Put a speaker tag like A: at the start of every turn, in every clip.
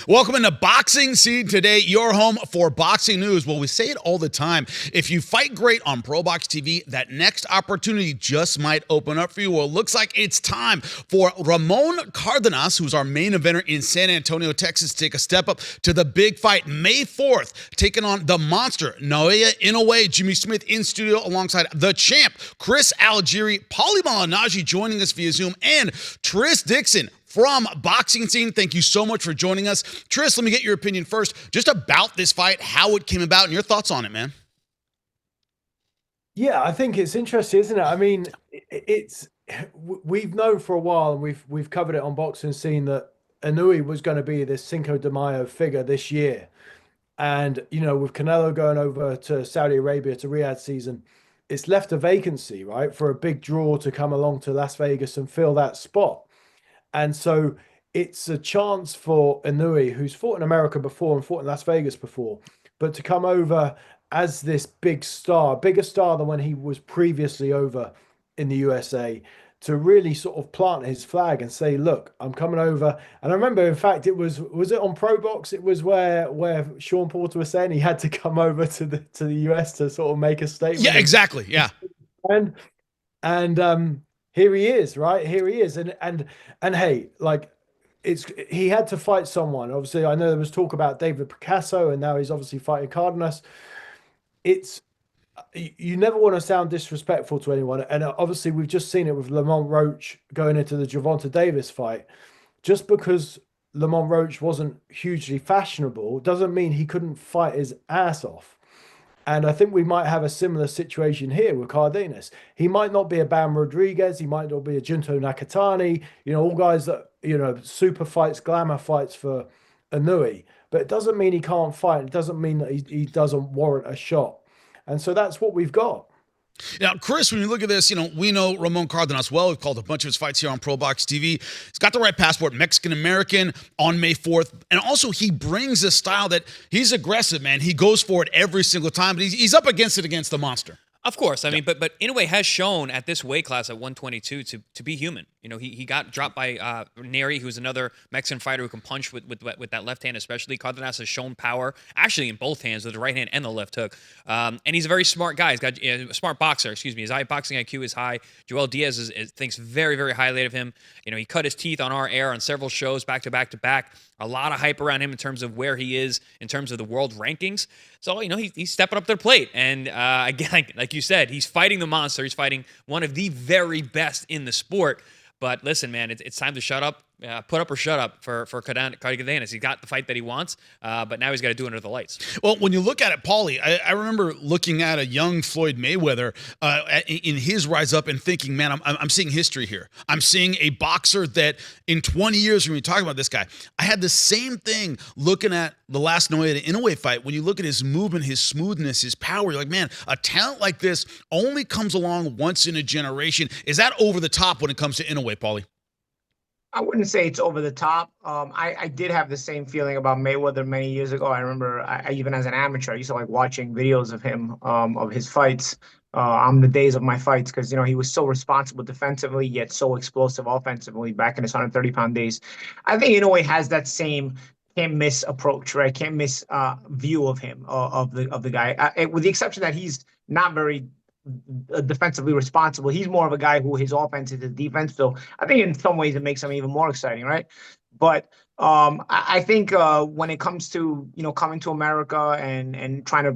A: Welcome into Boxing Scene Today, your home for boxing news. Well, we say it all the time. If you fight great on ProBox TV, that next opportunity just might open up for you. Well, it looks like it's time for Ramon Cardenas, who's our main eventer in San Antonio, Texas, to take a step up to the big fight May 4th, taking on the monster, Nayoa Inoue. Jimmy Smith in studio alongside the champ, Chris Algieri, Paulie Malignaggi joining us via Zoom, and Tris Dixon from Boxing Scene. Thank you so much for joining us. Tris, let me get your opinion first, just about this fight, how it came about, and your thoughts on it, man.
B: Yeah, I think it's interesting, isn't it? I mean, we've known for a while, and we've covered it on Boxing Scene, that Inoue was going to be this Cinco de Mayo figure this year. And, with Canelo going over to Saudi Arabia to Riyadh season, it's left a vacancy, right, for a big draw to come along to Las Vegas and fill that spot. And so it's a chance for Inoue, who's fought in America before and fought in Las Vegas before, but to come over as this big star, bigger star than when he was previously over in the USA, to really sort of plant his flag and say, look, I'm coming over. And I remember, in fact, was it on ProBox? It was where Sean Porter was saying he had to come over to the US to sort of make a statement.
A: Yeah, exactly. Yeah.
B: And here he is, right? Here he is. And hey, like, he had to fight someone. Obviously, I know there was talk about David Picasso, and now he's obviously fighting Cardenas. You never want to sound disrespectful to anyone. And obviously, we've just seen it with Lamont Roach going into the Gervonta Davis fight. Just because Lamont Roach wasn't hugely fashionable doesn't mean he couldn't fight his ass off. And I think we might have a similar situation here with Cardenas. He might not be a Bam Rodriguez. He might not be a Junto Nakatani. All guys that, super fights, glamour fights for Inoue. But it doesn't mean he can't fight. It doesn't mean that he doesn't warrant a shot. And so that's what we've got.
A: Now, Chris, when you look at this, we know Ramon Cardenas well. We've called a bunch of his fights here on ProBox TV. He's got the right passport, Mexican-American, on May 4th. And also, he brings a style that he's aggressive, man. He goes for it every single time, but he's up against it against the monster.
C: Of course. I mean, but Inoue has shown at this weight class at 122 to be human. He got dropped by Neri, who's another Mexican fighter who can punch with that left hand, especially. Cardenas has shown power, actually in both hands, with the right hand and the left hook. And he's a very smart guy. He's got a smart boxer, excuse me. His boxing IQ is high. Joel Diaz thinks very, very highly of him. He cut his teeth on our air on several shows back to back to back. A lot of hype around him in terms of where he is in terms of the world rankings. So, he's stepping up to the plate. And again, like you said, he's fighting the monster. He's fighting one of the very best in the sport. But listen, man, it's time to shut up, put up or shut up for Cardenas. He got the fight that he wants, but now he's got to do it under the lights.
A: Well, when you look at it, Paulie, I remember looking at a young Floyd Mayweather in his rise up and thinking, man, I'm seeing history here. I'm seeing a boxer that in 20 years, when we talk about this guy, I had the same thing looking at the last Naoya Inoue fight. When you look at his movement, his smoothness, his power, you're like, man, a talent like this only comes along once in a generation. Is that over the top when it comes to Inoue, Paulie?
D: I wouldn't say it's over the top. I did have the same feeling about Mayweather many years ago. I remember, even as an amateur, I used to like watching videos of him, of his fights, on the days of my fights, because he was so responsible defensively, yet so explosive offensively back in his 130-pound days. I think Inoue has that same can't miss approach, right? Can't miss view of him, of the guy, with the exception that he's not very defensively responsible. He's more of a guy who his offense is his defense. So I think in some ways it makes him even more exciting, right? But I think when it comes to coming to America and trying to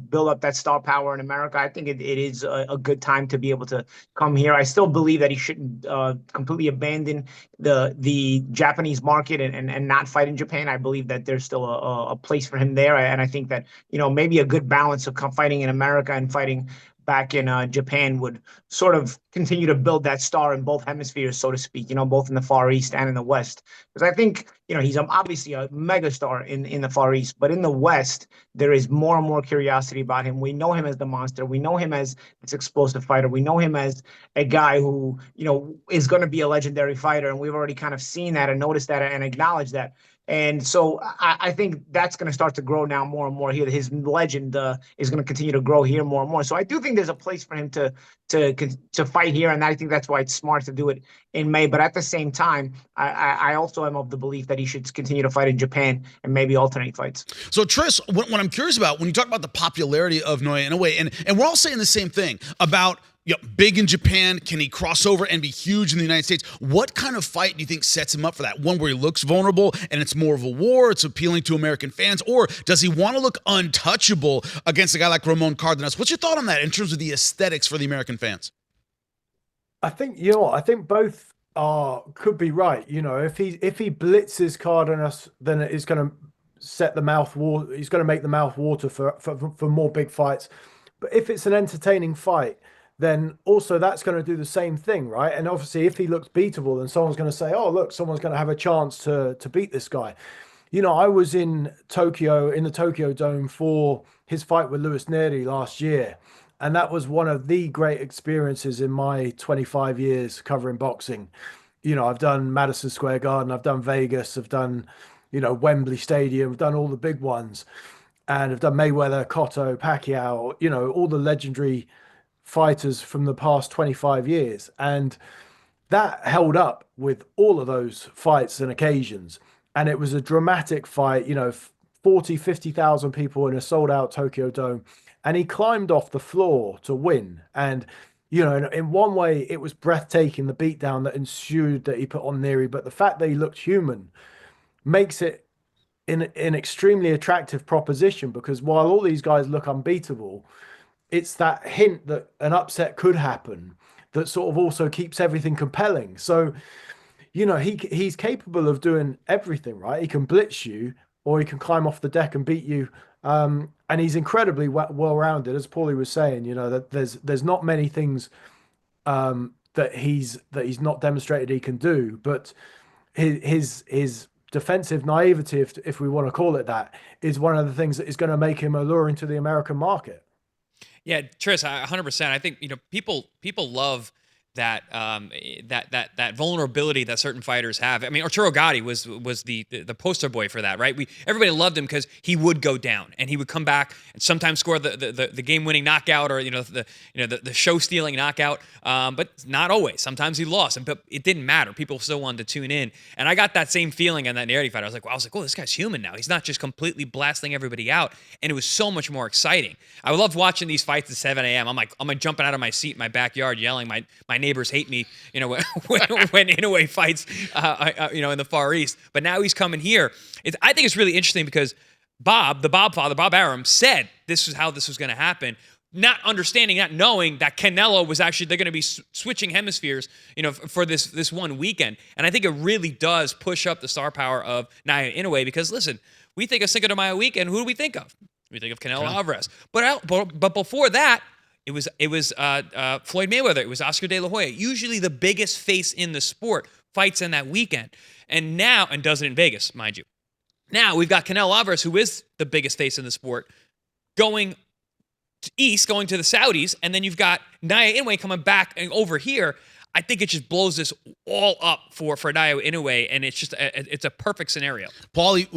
D: build up that star power in America, I think it is a good time to be able to come here. I still believe that he shouldn't completely abandon the Japanese market and not fight in Japan. I believe that there's still a place for him there, and I think that maybe a good balance of fighting in America and fighting back in Japan would sort of continue to build that star in both hemispheres, so to speak, both in the Far East and in the West. Because I think, he's obviously a megastar in the Far East, but in the West, there is more and more curiosity about him. We know him as the monster. We know him as this explosive fighter. We know him as a guy who, is going to be a legendary fighter. And we've already kind of seen that and noticed that and acknowledged that. And so I think that's going to start to grow now more and more here. His legend is going to continue to grow here more and more. So I do think there's a place for him to to fight here, and I think that's why it's smart to do it in May. But at the same time, I also am of the belief that he should continue to fight in Japan and maybe alternate fights.
A: So, Tris, what I'm curious about, when you talk about the popularity of Naoya Inoue, and we're all saying the same thing about, you know, big in Japan, can he cross over and be huge in the United States? What kind of fight do you think sets him up for that? One where he looks vulnerable and it's more of a war, it's appealing to American fans, or does he want to look untouchable against a guy like Ramon Cardenas? What's your thought on that in terms of the aesthetics for the American fans?
B: I think, you know what, I think both could be right. You know, if he blitzes Cardenas, then it's going to set the mouth water. He's going to make the mouth water for more big fights. But if it's an entertaining fight, then also that's going to do the same thing, right? And obviously, if he looks beatable, then someone's going to say, "Oh, look, someone's going to have a chance to beat this guy." You know, I was in Tokyo, in the Tokyo Dome for his fight with Luis Neri last year, and that was one of the great experiences in my 25 years covering boxing. You know, I've done Madison Square Garden, I've done Vegas, I've done, you know, Wembley Stadium, I've done all the big ones, and I've done Mayweather, Cotto, Pacquiao, you know, all the legendary fighters from the past 25 years. And that held up with all of those fights and occasions. And it was a dramatic fight, you know, 40, 50,000 people in a sold out Tokyo Dome. And he climbed off the floor to win. And, you know, in one way, it was breathtaking, the beatdown that ensued that he put on Neri. But the fact that he looked human makes it an extremely attractive proposition, because while all these guys look unbeatable, it's that hint that an upset could happen that sort of also keeps everything compelling. So, you know, he's capable of doing everything, right? He can blitz you, or he can climb off the deck and beat you. And he's incredibly well-rounded, as Paulie was saying. You know, that there's not many things that he's not demonstrated he can do, but his defensive naivety, if we want to call it that, is one of the things that is going to make him alluring to the American market.
C: Yeah, Tris, 100%. I think, you know, people love that that vulnerability that certain fighters have. I mean, Arturo Gatti was the poster boy for that, right? Everybody loved him because he would go down and he would come back and sometimes score the game winning knockout, or the show stealing knockout, but not always. Sometimes he lost, but it didn't matter. People still wanted to tune in, and I got that same feeling in that Neri fight. I was like, oh, this guy's human now. He's not just completely blasting everybody out, and it was so much more exciting. I loved watching these fights at 7 a.m. I'm like jumping out of my seat in my backyard, yelling. My neighbors hate me, you know, when Inoue fights, you know, in the Far East. But now he's coming here. I think it's really interesting because Bob Arum, said this is how this was going to happen, not knowing that Canelo was actually, they're going to be switching hemispheres, you know, for this one weekend. And I think it really does push up the star power of Naoya Inoue, because listen, we think of Cinco de Mayo weekend. Who do we think of? We think of Canelo Alvarez. But before that, it was Floyd Mayweather. It was Oscar De La Hoya. Usually the biggest face in the sport fights in that weekend. And does it in Vegas, mind you. Now we've got Canelo Alvarez, who is the biggest face in the sport, going east, going to the Saudis, and then you've got Naoya Inoue coming back and over here. I think it just blows this all up for Naoya Inoue, and it's a perfect scenario.
A: Paulie,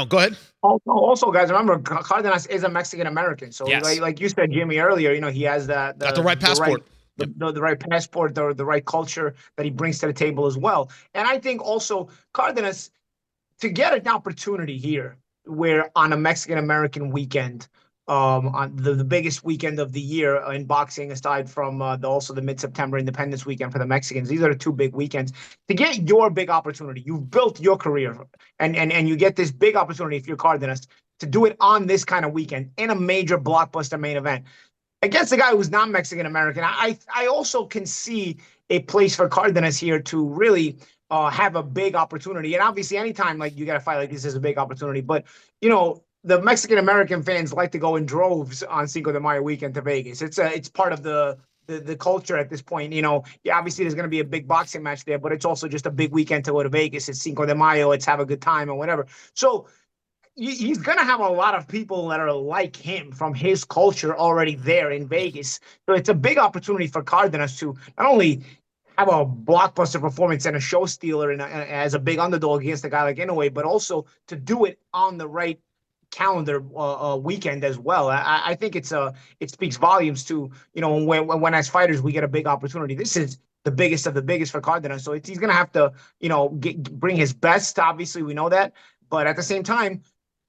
A: go ahead.
D: Also, guys, remember Cardenas is a Mexican American, so
C: yes.
D: like you said, Jimmy, earlier, you know, he has got
A: the right passport.
D: The right passport, the right culture that he brings to the table as well. And I think also Cardenas, to get an opportunity here, where on a Mexican American weekend, on the biggest weekend of the year in boxing, aside from also the mid-September Independence weekend for the Mexicans. These are the two big weekends. To get your big opportunity, you've built your career, and you get this big opportunity if you're Cardenas to do it on this kind of weekend in a major blockbuster main event against a guy who's not Mexican American. I also can see a place for Cardenas here to really have a big opportunity. And obviously, anytime like you got a fight like this is a big opportunity. But you know, the Mexican American fans like to go in droves on Cinco de Mayo weekend to Vegas. It's part of the culture at this point. You know, yeah, obviously there's going to be a big boxing match there, but it's also just a big weekend to go to Vegas. It's Cinco de Mayo. Let's have a good time and whatever. So he's going to have a lot of people that are like him from his culture already there in Vegas. So it's a big opportunity for Cardenas to not only have a blockbuster performance and a show stealer and as a big underdog against a guy like Inoue, but also to do it on the right calendar weekend as well. I think it speaks volumes to, when as fighters we get a big opportunity. This is the biggest of the biggest for Cardenas, so he's gonna have to bring his best. Obviously, we know that, but at the same time,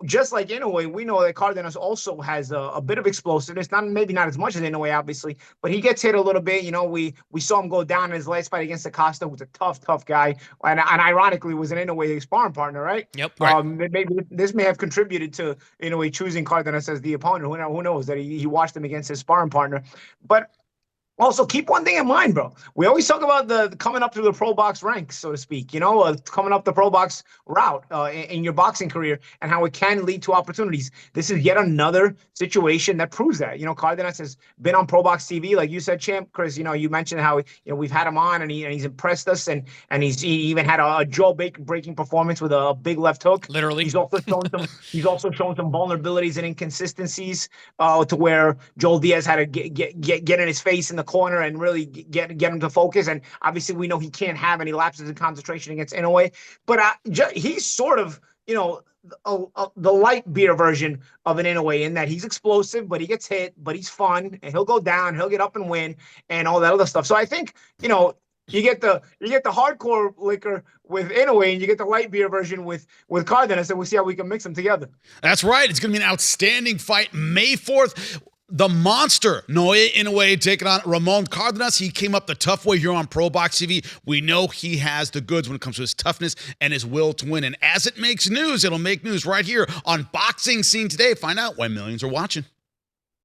D: just like Inoue, we know that Cardenas also has a bit of explosiveness. Maybe not as much as Inoue, obviously, but he gets hit a little bit. We saw him go down in his last fight against Acosta, who's a tough guy, and ironically was an Inoue sparring partner, right?
C: Yep. Right.
D: Maybe this may have contributed to Inoue choosing Cardenas as the opponent. Who knows that he watched him against his sparring partner, but. Also, keep one thing in mind, bro. We always talk about the coming up through the pro box ranks, so to speak, coming up the pro box route in your boxing career and how it can lead to opportunities. This is yet another situation that proves that. Cardenas has been on Pro Box TV, like you said, Champ. Chris, you mentioned how we've had him on and he's impressed us and he even had a jaw-breaking performance with a big left hook.
C: Literally.
D: He's also shown some vulnerabilities and inconsistencies to where Joel Diaz had to get in his face in the corner and really get him to focus. And obviously we know he can't have any lapses in concentration against Inoue, but he's sort of the light beer version of an Inoue in that he's explosive, but he gets hit, but he's fun and he'll go down, he'll get up and win and all that other stuff. So I think you get the hardcore liquor with Inoue, and you get the light beer version with Cardenas, and we'll see how we can mix them together.
A: That's right. It's going to be an outstanding fight May 4th. The monster, Naoya Inoue, taking on Ramon Cardenas. He came up the tough way here on ProBox TV. We know he has the goods when it comes to his toughness and his will to win. And as it makes news, it'll make news right here on Boxing Scene Today. Find out why millions are watching.